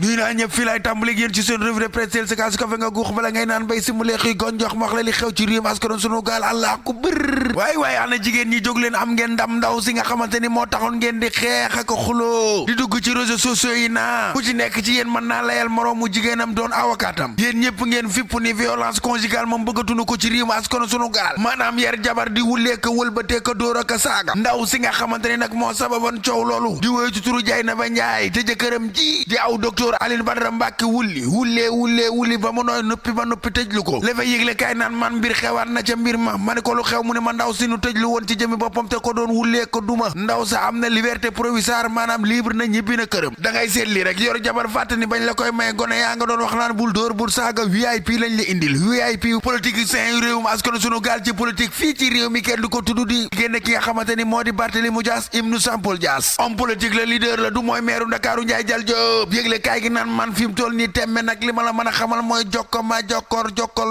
nuy naa ñëpp fii laay tàmbali yéen ci seen revue de presse sa kaasu kafe nga guux bala ngay naan bay si mu leexi gon jox wax la li xew ci réew mi askan sunu gaal allah ku bër waay ana jigéen ñi jóg leen am ngeen ndam ndaw si nga xamante ni moo taxoon ngeen di xeex ak xuloo di dugg ci réseaux sociaux yi naa ku ci nekk ci yéen mën naa layal moroomu jigéenam doon awakaatam yéen ñëpp ngeen fipp ni violence conjugale moom bëggatunu ko ci réew mi askan sunu gaal maanaam yar jabar di wuleeka wëlbateeka dóor ak saaga ndaw si nga xamante ni nag moo sababan coow loolu di woy ci turu Dieynaba Ndiaye te jëkkëram ji di aw docteur Alioune Badara Mbacke wulli ba mu nooy noppi ba noppi tëjlu ko la fa yëgle kaay naan man mbir xewaat na ca mbir ma ne ko lu xew mu ne ma ndaw si nu tëjlu woon ci jëmi boppam te ko doon wullee ko duma ndaw sa am na liberté provisoire maanaam libre na ñibbi na këram da ngay seet li rek yor jabar fàttani bañ la koy may gone yaa nga doon wax naan bul dóor bul saaga VIP lañ la indil VIP politique sain réewum askan sunu gaal ci politique fii ci réew mi kenn du ko tudd di génne ki nga xamante ni moo di Barthélémy Dias ibnu Sampol Dias homme politique la leader la du mooy meeru Ndakaaru Ndiaye Jal Diop yëgle kaay gi naan man fi mu toll nii tembe nag li ma la mën a xamal mooy jokko ma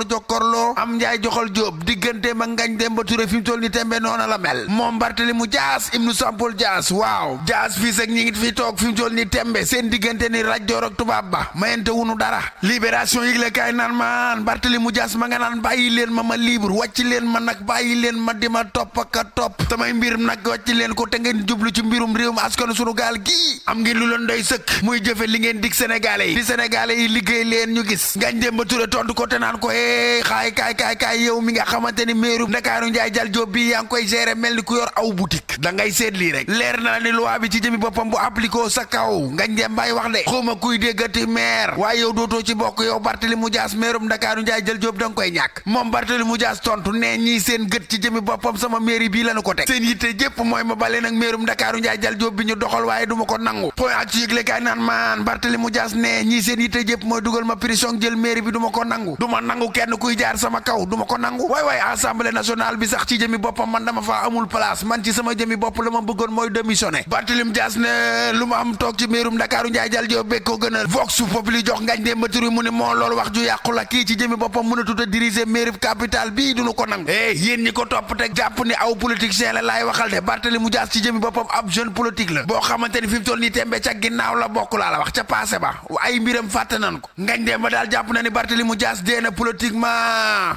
jokkorloo am Ndiaye joxal Diop diggante ma Ngagne Demba Touré fi mu toll nii tembe noona la mel moom Barthélémy Dias ibnu Sampol Dias waaw Dias fii sag ñi ngi fi toog fi mu toll nii tembe seen diggante ni rajoor ak tubaab ba mayente wunu dara libération yëgle kaay naan man Barthélémy Dias ma nga naan bàyyi leen ma libre wàcc leen ma nag bàyyi leen ma di ma topp samay mbir nag wàcc leen ko te ngeen jublu ci mbirum réew mi askan sunu gaal gi am ngeen lu leen doy sëkk muy jëfe li ngeen dig sénégalais yi di sénégalais yi liggéey leen ñu gis Ngagne Demba Touré tontu ko te naan ko kaay yow mi nga xamante ni meeru Ndakaaru Ndiaye Jal Diop bi yaa ngi koy gérer mel ni ku yor aw boutique da ngay seet lii rek leer na la ni loi bi ci jëmi boppam bu appliqué sa kaw Ngagne Demba wax de xawma kuy déggati maire waaye yow dootoo ci bokk yow Barthélémy Dias meerum Ndakaaru Ndiaye Jal Diop da nga koy ñàkk moom Barthélémy Dias tontu ne ñii seen gët ci jëmi boppam sama mairie bii lañu ko teg seen yitte jépp mooy ma bale nag meerum Ndakaaru Ndiaye Jal Diop bi ñu doxal waaye duma ko nangu point ak ci yëgle kaay naan man Barthélémy Dias ne ñii seen yitte jépp mooy dugal ma prison jël mairie bi duma ko nangu duma nangu kenn kuy jaar sama kaw duma ko nangu waay assemblée nationale bi sax ci jëmi boppam man dama faa amul place man ci sama jëmi bopp la ma bëggoon mooy démissionné Barthélémy Dias ne lu ma am toog ci meerum Ndakaaru Ndiaye Jal Diop be ko gën a vox populi jox Ngagne Demba Touré mu ne moo loolu wax ju yàqu la kii ci jëmi boppam mën a tuta diriger mairie capitale bii duñu ko nangu yéen ñi ko topp te jàpp ni aw politicien la laay waxal de Barthélémy Dias ci jëmi boppam ab jeune politique la boo xamante ni fi mu toll nii tembe ca ginnaaw la bokk laa la wax ca passé ba ay mbiram fàtte nan ko Ngagne Demba daal jàpp na ni Barthélémy Dias dee na politiquement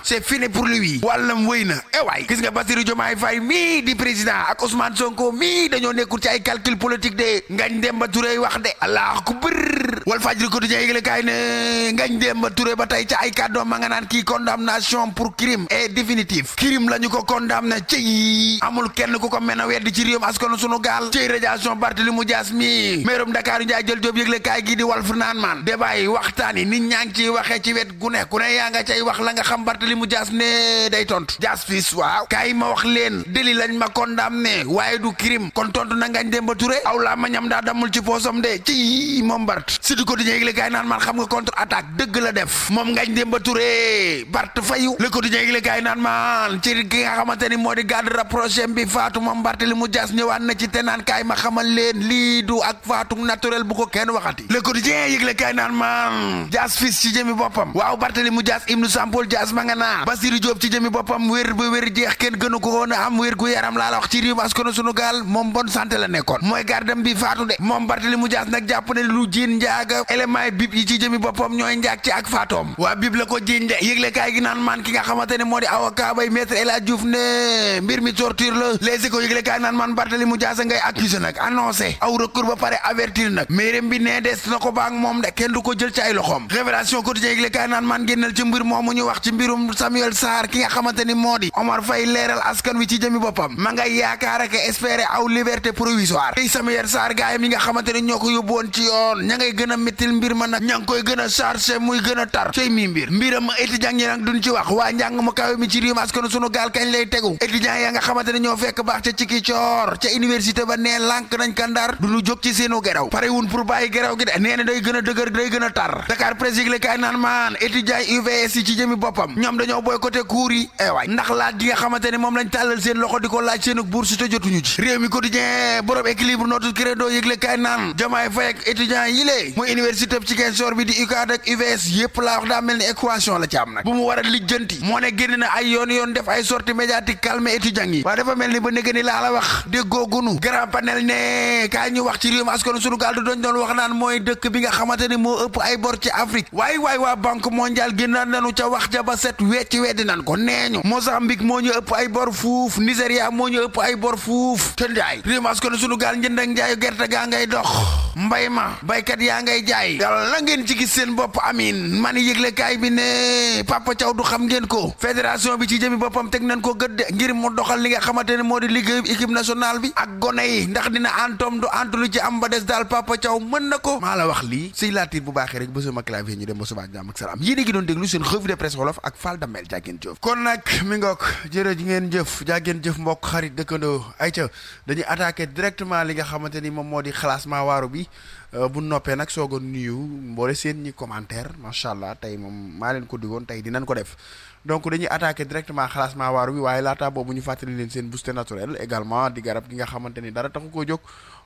c'est fini pour lui wàllam wëy na waay gis nga Bassirou Diomaye Faye mii di président ak Ousmane Sonko mii dañoo nekkul ci ay calcul politique de Ngagne Demba Touré wax de allah ku bër Walf Fadjri quotidien yëgle kaay ne Ngagne Demba Touré ba tey ca ay kàddoom ma nga naan kii condamnation pour crime est définitif crime la ñu ko condamné ci amul kenn ku ko mën a weddi ci réewum askan sunu gaal ci radiation Barthélémy Dias mi meerum Ndakaaru Ndiaye Jal Diop yëgle kaay gi di Walf naan man débat yi waxtaan yi nit ñaa ngi ciy waxee ci wet gu ne ku ne yaa nga cay wax la nga xam Barthélémy Dias ne day tontu Dias fils waaw kaay ma wax leen délit lañ ma condamné waaye du crime kon tontu na Ngagne Demba Touré aw laa ma ñam daa damul ci poosam de ci moom Bart Sud Quotidien yëgle kaay naan man xam nga contre attaque dëgg la def moom Ngagne Demba Touré Bart fayu Le Quotidien yëgle kaay naan man ci ki nga xamante ni moo di garde rapproché bi faatu moom Barthélémy Dias ñëwaat na ci te naan kaay ma xamal leen lii du ak faatu naturel bu ko kenn waxati Le Quotidien yëgle kaay naan man Dias fils ci jëmi boppam waaw Barthélémy Dias ibnu Sampol Dias ma nga naa Bassirou Diop ci jëmi boppam wér ba wér jeex kenn gënu ko woon a am wér gu yaram laa la wax ci réew askan sunu gaal moom bonne santé la nekkoon mooy gardam bi faatu de moom Barthélémy Dias nag jàpp ne lu jiin njaaga élément yi bib yi ci jëmi boppam ñooy njaag ci ak faatoom waa bib la ko jiin de yëgle kaay gi naan man ki nga xamante ne moo di avocat bay maître El Hadji Diouf ne mbir mi torture la Les Échos yëgle kaay naan man Barthélémy Dias ngay accusé nag annoncé aw recours ba pare avertir nag mairie bi ne des na ko baak moom de kenn du ko jël ci ay loxoom Révélation quotidien yëgle kaay naan man génnal ci mbir moomu ñu wax ci mbirum Samuel Sarr ki nga xamante ni moo di Omar Faye leeral askan wi ci jëmi boppam ma ngay yaakaar ak espérer aw liberté provisoire tey Samuel Sarr gaay mi nga xamante ni ñoo ko yóbbu woon ci yoon ña ngay gën a méttil mbir ma nag ña ngi koy gën a chargé muy gën a tar cey mi mbiram étudiant ñi nag duñ ci wax waa njàng mu kawe mi ci réew askan sunu gaal kañ lay tegu étudiant ya nga xamante ne ñoo fekk baax ca ciki coor ca université ba nee lànk nañ kandar duñu jóg ci seenu geraw pare wun pour bàyyi geraw gi de nee na day gën a dëgër day gën a tar Dakar Presse yëgle kaay naan maan étudiant UVS yi ci jëmi boppam ñoom dañoo boycotté cours yi waay ndax laaj gi nga xamante ne moom lañ tàllal seen loxo di ko laaj seen bourse te jotuñu ci réew mi quotidien borom équilibre notre credo yëgle kaay naan Diomaye Faye ak étudiant yi lée muy université ci Ziguinchor bi di UCAD ak UVS yépp laa wax daa mel ni équation la ci am nag bu mu war a lijjanti moo ne génn na ay yoon def ay sortie médiatique calme étudiant yi waaye dafa mel ni ba négé ni laa la wax déggoo gunu grand panel ne kaay ñu wax ci réew mi askan sunu gaal du doon wax naan mooy dëkk dëkk bi nga xamante ni moo ëpp ay bor ci Afrique waay waa banque mondiale génnaat nañu ca wax ja ba set wecc weddi nan ko neeñu Mozambique moo ñu ëpp ay bor fuuf Nigéria moo ñu ëpp ay bor fuuf te njaay rimas ko ne sunu gaal njënd ak njaayu gerte gaa ngay dox mbay ma baykat yaa ngay jaay yàlla la ngeen ci gis seen bopp amin mani yëgle kaay bi ne Papa Thiaw du xam ngeen ko fédération bi ci jëmi boppam teg nañ ko gëdd ngir mu doxal li nga xamante ne moo di liggéeyu équipe nationale bi ak gone yi ndax dina antom du antu lu ci am ba des daal Papa Thiaw mën na ko maa la wax lii siy laatir bu baaxee rek ba sama clavier ñu dem ba suba ak jàmm ak salaam yéen a ngi doon déglu seen revue de presse wolof ak Fall Damel jàggeen jëf kon nag mi ngook jërë ji ngeen jëf jàggeen jëf mbokk xarit dëkkandoo ayca dañuy attaqué directement li nga xamante ni moom moo di classement waaru bi bu noppee nag soog a nuyu mboole seen ñi commentaire macha allah tey moom maa leen ko digoon tey dinañ ko def donc dañuy attaqué directement classement waaru bi waaye laata boobu ñu fàttali leen seen booster naturel également di garab gi nga xamante ni dara taxu koo jóg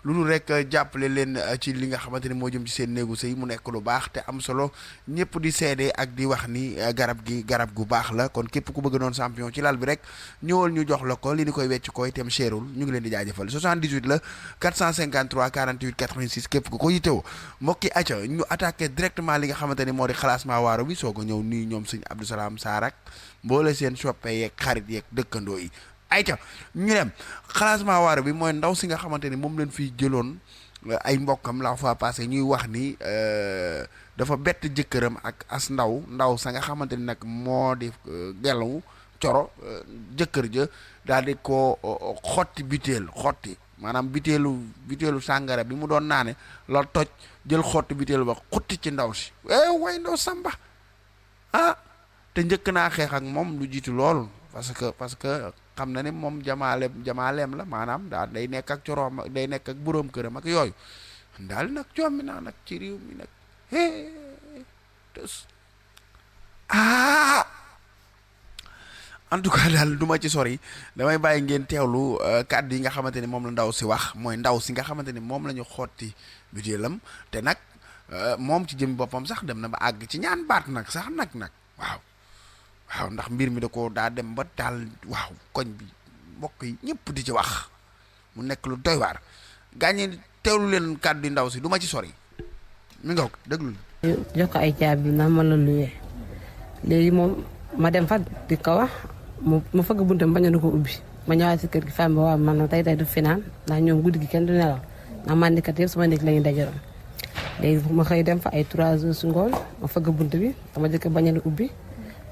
lu dul rek jàppale leen ci li nga xamante ni moo jëm ci seen néegu sëy mu nekk lu baax te am solo ñëpp di seede ak di wax ni garab gi garab gu baax la kon képp ku bëgg doon champion ci lal bi rek ñëwal ñu jox la ko li ni koy wecc koy tem cherul ñu ngi leen di jaajëfal 78 la 453 48 86 képp ku ko yittew mbokki acca ñu attaqué directement li nga xamante ni moo di classement waaro bi soog a ñëw nuyu ñoom sëñ Abdou Salam Sarr ak mboole seen soppe yeeg xarit yeeg dëkkandoo yi ayca ñu dem classement waaro bi mooy ndaw si nga xamante ni moom leen fiy jëloon ay mbokkam la fois passé ñuy wax ni dafa bett jëkkëram ak as ndaw sa nga xamante ni nag moo di gelaw coro jëkkër ja daal di ko xotti xotti maanaam butéelu sàngara bi mu doon naane la toj jël xotti butéelu ba xutti ci ndaw si way ndaw samba te njëkk naa xeex ak moom lu jiitu loolu parce que xam na ne moom jamaaleem la maanaam daal day nekk ak coroom day nekk ak boroom këram ak yooyu daal nag jommi naa nag ci réew mi nag tës en tout cas daal du ma ci sori damay bàyyi ngeen teewlu kàddu yi nga xamante ni moom la ndaw si wax mooy ndaw si nga xamante ni moom la ñu xotti butéelam te nag moom ci jëm boppam sax dem na ba àgg ci ñaan baat nag sax nag waaw ndax mbir mi da ko daa dem ba daal waaw koñ bi mbokk yi ñëpp di ci wax mu nekk lu doy waar gaañe teewlu leen kàddu ndaw si du ma ci sori mi nga déglu jox ko ay caabi na ma la luwee léegi moom ma dem fa di ko wax ma fëgg buntam bañ a ko ubbi ma ñëwaat si kër gi femme bi waaw man tey du finaan ndax ñoom guddi gi kenn du nelaw ndax mandikat yëpp sama nekk la ñuy dajaloon léegi ma xëy dem fa ay 3 heures su ngoon ma fëgg bunt bi sama jëkkër bañ a ubbi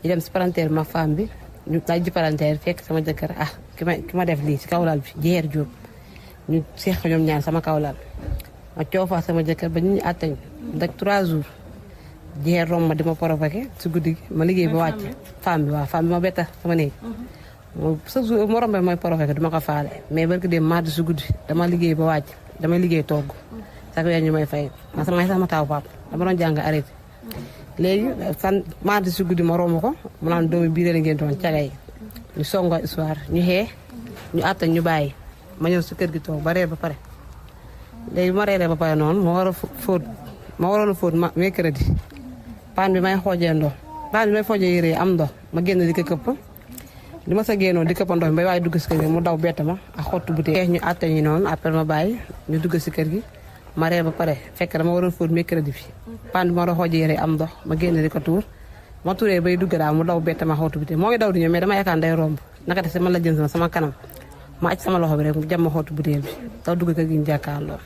ñu dem si palanteer ma femme bi ñu laaj ji palanteer fekk sama jëkkër ki ma def lii si kawlal bi jeer jóob ñu seex ñoom ñaar sama kawlal ma coofa sama jëkkër ba ñu àttañ dak 3 jours jeer rom ma di ma provoqué si guddi gi ma liggéey ba wàcc femme bi ma betta sama néeg chaque jour ma rombee mooy provoqué du ma ko faale mais barki dem mardi si guddi dama liggéey ba wàcc damay liggéey togg sax weer ñu may fay ma sama taaw pap dama doon jàng arrêté léegi fan mardi si guddi ma romb ko mu naan doomi biir la ngeen doon cagay ñu songo histoire ñu xee ñu àttañ ñu bàyyi ma ñëw si kër gi toog ba reer ba pare léegi ma reeree ba pare noonu ma waroon a fóot mercredi paan bi may xoojee ndox paan bi may xoojee yére am ndox ma génn di ko këpp li ma sa génnoon di këppa ndox mi bay waaye dugg si kër gi mu daw bett ma ak xottu butéel ñu àttañ ñu noonu après ma bàyyi ñu dugg si kër gi ma reer ba pare fekk dama waroon fóot mercredi bi paan bi ma doon xoojee yére am ndox ma génn di ko tuur ma tuuree bay dugg daal mu daw bett ma xottu butéel moo ngi daw di ñëw mais dama yaakaar day romb naka te man la jën sama kanam ma aj sama loxo bi rek mu jam ma xottu butéel bi daw dugg kër gi ñu jàkkaarloo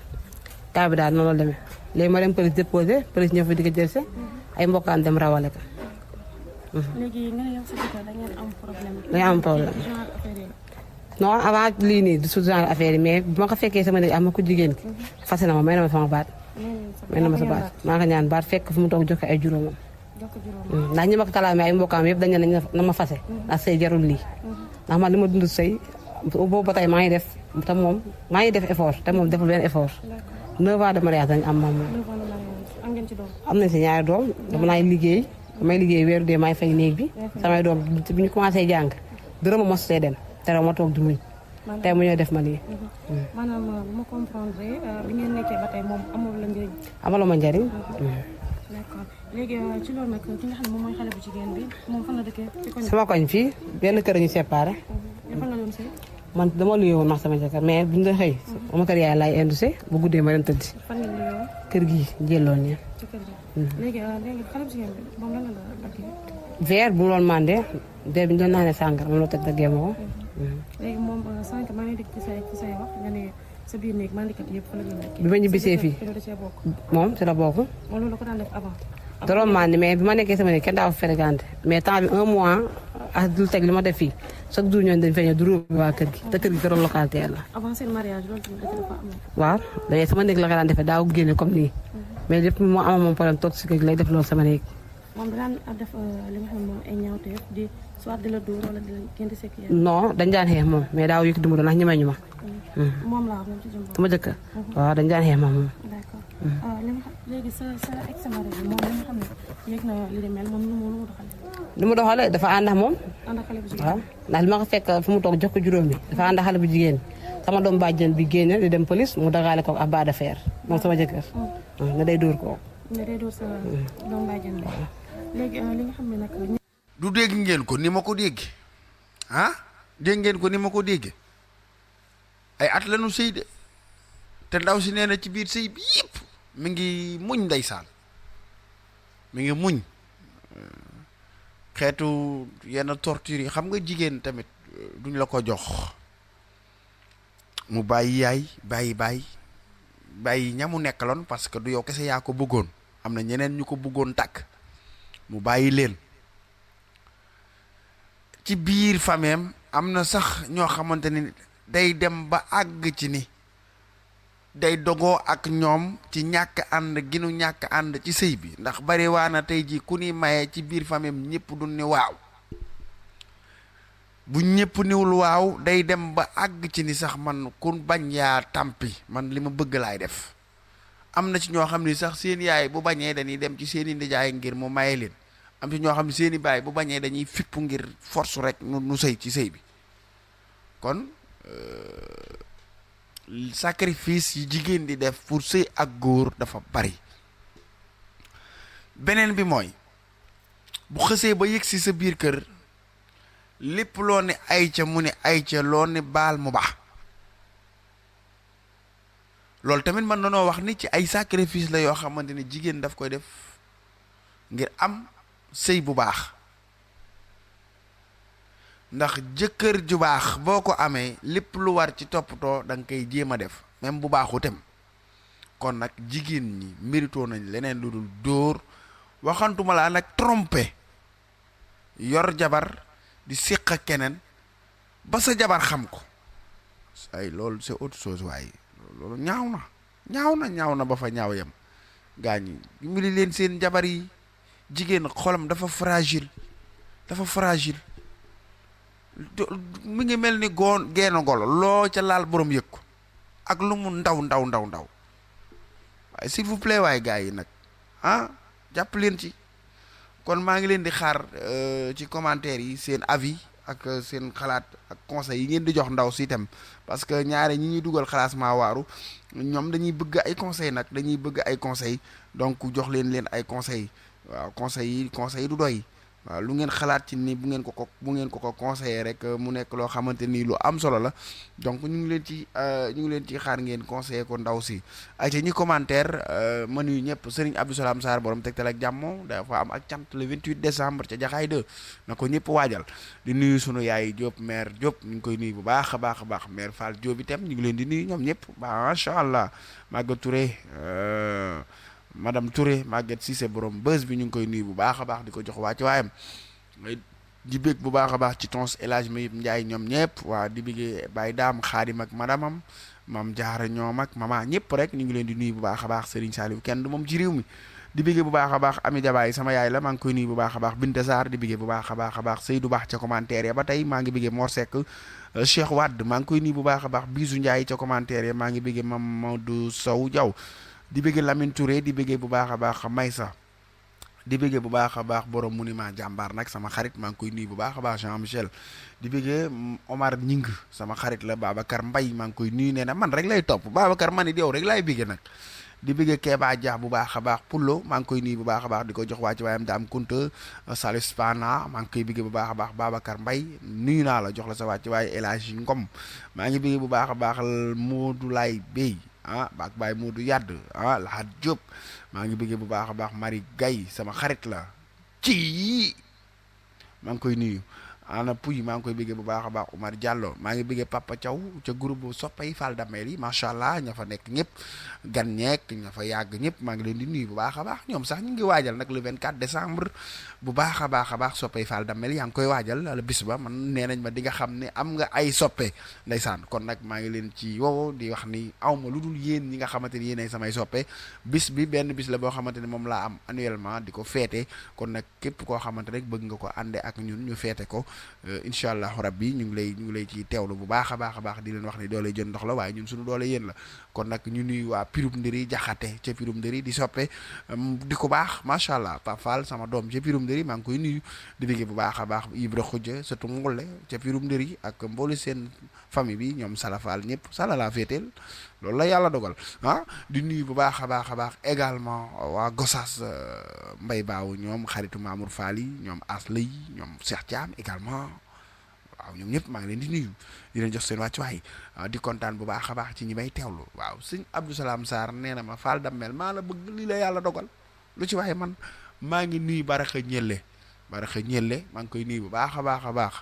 kaa bi daal noonu la demee léegi ma dem police déposé police ñëw fa di ko jëlse ay mbokkaan dem rawale ko. léegi nga ne yow sa jëkkër da ngeen am problème. da ngeen am problème non avant lii nii du genre affaire yi mais bu ma ko fekkee sama néeg am na ku jigéen ki. fase na ma may na ma sama baat. may na ma sa baat maa ngi ñaan baat fekk fu mu toog joxe ay juróomam. ndax ñi ma ko kalaamee ay mbokkaam yëpp dañu ne na ma fase ndax sëy jarul lii. ndax man li ma dund sëy boobu ba tey maa ngi def te moom maa ngi def effort te moom deful benn effort. 9 ans de mariage dañu am moom. am nañ si ñaari doom dama naay liggéey damay liggéey weeru dee maay fay néeg bi samay doom bi ñu commencé jàng dërëma mos see dem te ma toog di muñ tey mu ñëw def ma lii. maanaam bu ma comprendre bi ngeen nekkee ba tey moom amul la njëriñ. amalu ma njëriñ. d'accord léegi ci loolu nag ki nga xam ne moom mooy xale bu jigéen bi moom fan la dëkkee ci koñ. sama koñ fii benn kër ñu séparé. fan la doon sëy. man dama luyoo woon ndax sama jëkkër mais bu ñu doon xëy sama kër yaay laay indusé bu guddee ma dem tëddi. fan la luyoo. kër gi jëloon nii. ci kër gi. léegi xale bu jigéen bi moom lan la daggee. verre bu mu doon mandé verre bi ñu doon naanee sàngara moom la teg daggee ma ko. léegi moom sànq maa ngi dégg ci say wax nga ne sa biir néeg mandikat yëpp fa la ñu nekk. bi ma ñibbisee fii moom ci la bokk. moom loolu la ko daan def avant. da doon mandi mais bi ma nekkee sama néeg kenn daa fa fréquenté mais temps bi 1 mois ak dul teg li ma def fii chaque jour ñooñu dañ fay ñëw du róobi waa kër gi te kër gi këram locataire la. avant seen mariage loolu tamit dafa am. waaw dañuy sama néeg la ko daan defee daaw génne comme nii mais lépp moo amoon moom problème toog si kër gi lay def loolu sama néeg. moom da daan def li nga xam ne moom ay ñaawteef di soit di la dóor wala di la gën di sekk non dañ daan xeex moom mais daaw yëkkati mu doon ndax ñemee ñu ma. moom laa moom ci jëm. sama jëkkër waaw dañ daan xeex moom. d'accord li nga xam léegi sa ex mari bi moom li nga xam ne yëg na li di mel moom nu mu doxalee. li mu doxalee dafa ànd ak moom. ànd ak xale bu jigéen. waaw ndax li ma ko fekk fu mu toog jox ko juróom bi dafa ànd ak xale bu jigéen sama doom bàjjen bi génne di dem police mu dagaale ko ak bas de fer moom sama jëkkër. nga day dóor ko. nga day dóor sa doom bàjjen bi léegi li nga xam ne nag. du dégg ngeen ko ni ma ko dégg ah dégg ngeen ko ni ma ko dégg ay at lañu sëy de te ndaw si nee na ci biir sëy bi yëpp mi ngi muñ ndeysaan mi ngi muñ xeetu yenn torture yi xam nga jigéen tamit duñ la ko jox mu bàyyi yaay bàyyi ñamu nekkaloon parce que du yow kese yaa ko bëggoon am na ñeneen ñu ko bëggoon tàkk mu bàyyi leen ci biir fameem am na sax ñoo xamante ni day dem ba àgg ci ni day dogoo ak ñoom ci ñàkk ànd gi nu ñàkk ànd ci sëy bi ndax bari waa na tey ji ku ni maye ci biir fameem ñëpp du ni waaw bu ñëpp niwul waaw day dem ba àgg ci ni sax man ku bañ yaa tàmpi man li ma bëgg laay def am na ci ñoo xam ni sax seen yaay bu bañee dañuy dem ci seeni ndijaay ngir mu maye leen am ci ñoo xam ne seeni baay bu bañee dañuy fippu ngir force rek nu sëy ci sëy bi kon sacrifice yi jigéen di def pour sëy ak góor dafa bari beneen bi mooy bu xësee ba yëg si sa biir kër lépp loo ne ay ca mu ne ay ca loo ne baal mu baax loolu tamit mën nanoo wax ni ci ay sacrifice la yoo xamante ne jigéen daf koy def ngir am sëy bu baax ndax jëkkër ju baax boo ko amee lépp lu war ci toppatoo da nga koy jéem a def même bu baaxutem kon nag jigéen ñi mérito nañ leneen lu dul dóor waxantuma laa nag trompé yor jabar di séq ak keneen ba sa jabar xam ko ay loolu c'est autre chose waaye loolu ñaaw na ba fa ñaaw yam gaa ñi dimbali leen seen jabar yi jigéen xolam dafa fragile mi ngi mel ni geenu golo loo ca laal borom yëg ko ak lu mu ndaw waaye s'il vous plaît waaye gaa yi nag jàpp leen ci kon maa ngi leen di xaar ci commentaire yi seen avis ak seen xalaat ak conseils yi ngeen di jox ndaw si itam parce que ñaare ñi ñuy dugal xalaasmaa waaru ñoom dañuy bëgg ay conseils donc jox leen ay conseils waaw conseils yi du doy waaw lu ngeen xalaat ci ni bu ngeen ko conseiller rek mu nekk loo xamante ni lu am solo la donc ñu ngi leen ci xaar ngeen conseiller ko ndaw si ay ca ñi commentaire ma nuyu ñëpp Serigne Abdou Salam Sarr borom Tektal ak Jàmmo dafa am ak cant le 28 décembre ca Jaxaay 2 na ko ñëpp waajal di nuyu sunu yaay Diop mère Diop ñu ngi koy nuyu bu baax a baax mère Fall Diop itam ñu ngi leen di nuyu ñoom ñëpp macha allah Maguette Touré madame Touré Maguette Cissé borom bës bi ñu ngi koy nuyu bu baax a baax di ko jox waa ci waayam di bég bu baax a baax ci tons élage ma yëpp njaay ñoom ñëpp waa di béggee Baye Daam Xaadim ak madamam mam jaara ñoom ak mama ñëpp rek ñu ngi leen di nuyu bu baax a baax Serigne Saliou kenn du moom ci réew mi di béggee bu baax a baax Ami Jabaay sama yaay la maa ngi koy nuyu bu baax a baax Binta Sarr di béggee bu baax a baax Seydou Baax ca commentaire ya ba tey maa ngi béggee Mor Seck Cheikh Wade maa ngi koy nuyu bu baax a baax Bisou Ndiaye ca commentaire ya maa ngi béggee Mamadou Sow Diaw di bëggee Lamine Touré di bëggee bu baax a baax Maysa di bëggee bu baax a baax borom monument jàmbaar nag sama xarit maa ngi koy nuyu bu baax a baax Jean Michel di bëggee Omar Ñing sama xarit la Babacar Mbay maa ngi koy nuyu nee na man rek lay topp Babacar man it yow rek laay bëggee nag di bëggee Keba Dia bu baax a baax Pullo maa ngi koy nuyu bu baax a baax di ko jox waa ci waayam Daam Kunta Salif Spana maa ngi koy bëggee bu baax a baax Babacar Mbay nuyu naa la jox la sa waa ci waaye El Hadji Ngom maa ngi bëggee bu baax a baax Modou Lay Bey baak Baye Modou Yadd Lahat Diop maa ngi bëggee bu baax a baax Marie Gaye sama xarit la ci maa ngi koy nuyu ana puy maa ngi koy bëggee bu baax a baax Oumar Diallo maa ngi bëggee Papa Thiaw ca groupe bu soppay Fall Damel yi macha allah ña fa nekk ñëpp gan ñeek ña fa yàgg ñëpp maa ngi leen di nuyu bu baax a baax ñoom sax ñu ngi waajal nag le 24 décembre bu baax a baax soppay Fall Damel yaa ngi koy waajal la bis ba man nee nañ ma di nga xam ne am nga ay soppe ndeysaan kon nag maa ngi leen ci wow di wax ni awma lu dul yéen ñi nga xamante ni yéenay samay soppe bis bi benn bis la boo xamante ni moom laa am annuellement di ko feete kon nag képp koo xamante rek bëgg nga ko ànde ak ñun ñu feete ko incha allahu rabbi ñu ngi lay ci teewlu bu baax a baax di leen wax ni doole jën ndox la waaye ñun suñu doole yéen la kon nag ñu nuyu waa Pirum Ndëri Jaxate ca Pirum Ndëri di soppe di ko baax macha allah Pape Fall sama doom ca Pirum Ndëri maa ngi koy nuyu di bëgg bu baax a baax Ibra Xujja surtout Ngule ca Pirum Ndëri ak mboolu seen famille bi ñoom Sala Fall ñëpp Sala laa féeteel loolu la yàlla dogal di nuyu bu baax a baax également waa Gossas Mbay Baaw ñoom xaritu Mamour Fall yi ñoom Asla yi ñoom Cheikh Thiam également waaw ñoom ñëpp maa ngi leen di nuyu di leen jox seen wàccuwaay di kontaan bu baax a baax ci ñi may teewlu waaw sëñ Abdou Salam Sarr nee na ma Fall Damel maa la bëgg lii la yàlla dogal lu ci waaye man maa ngi nuyu Baraxa Ñelle maa ngi koy nuyu bu baax a baax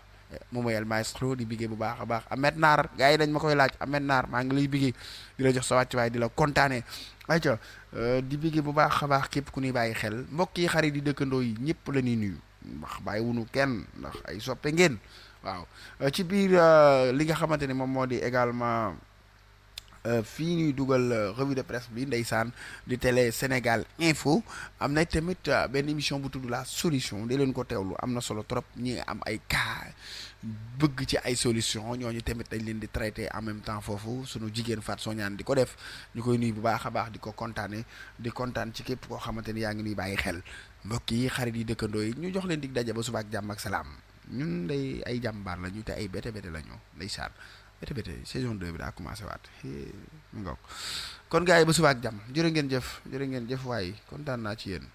moom mooy el maestro di biggee bu baax a baax Ahmed Naar gars yi dañ ma koy laaj Ahmed Naar maa ngi lay biggee di la jox sa wàccuwaay di la kontaanee ayca di biggee bu baax a baax képp ku ñuy bàyyi xel mbokk yi xarit yi dëkkandoo yi ñëpp la ñuy nuyu ndax bàyyi wunu kenn ndax ay soppe ngeen waaw ci biir li nga xamante ni moom moo di également fii ñuy dugal revue de presse bi ndeysaan di télé Sénégal Info am na tamit benn émission bu tudd la solution di leen ko teewlu am na solo trop ñi am ay cas bëgg ci ay solution ñooñu tamit dañ leen di traité en même temps foofu sunu jigéen Fat Soñaan di ko def ñu koy nuyu bu baax a baax di ko kontaane di kontaan ci képp koo xamante ni yaa ngi nuy bàyyi xel mbokk yi xarit yi dëkkandoo yi ñu jox leen dig daje ba suba ak jàmm ak salaam ñun day ay jàmbaar la ñu te ay bete la ñu ndeysaan bete saison 2 bi daa commencé waat mu ngoog kon gars yi ba suba ak jàmm jërë ngeen jëf waaye kontaan naa ci yéen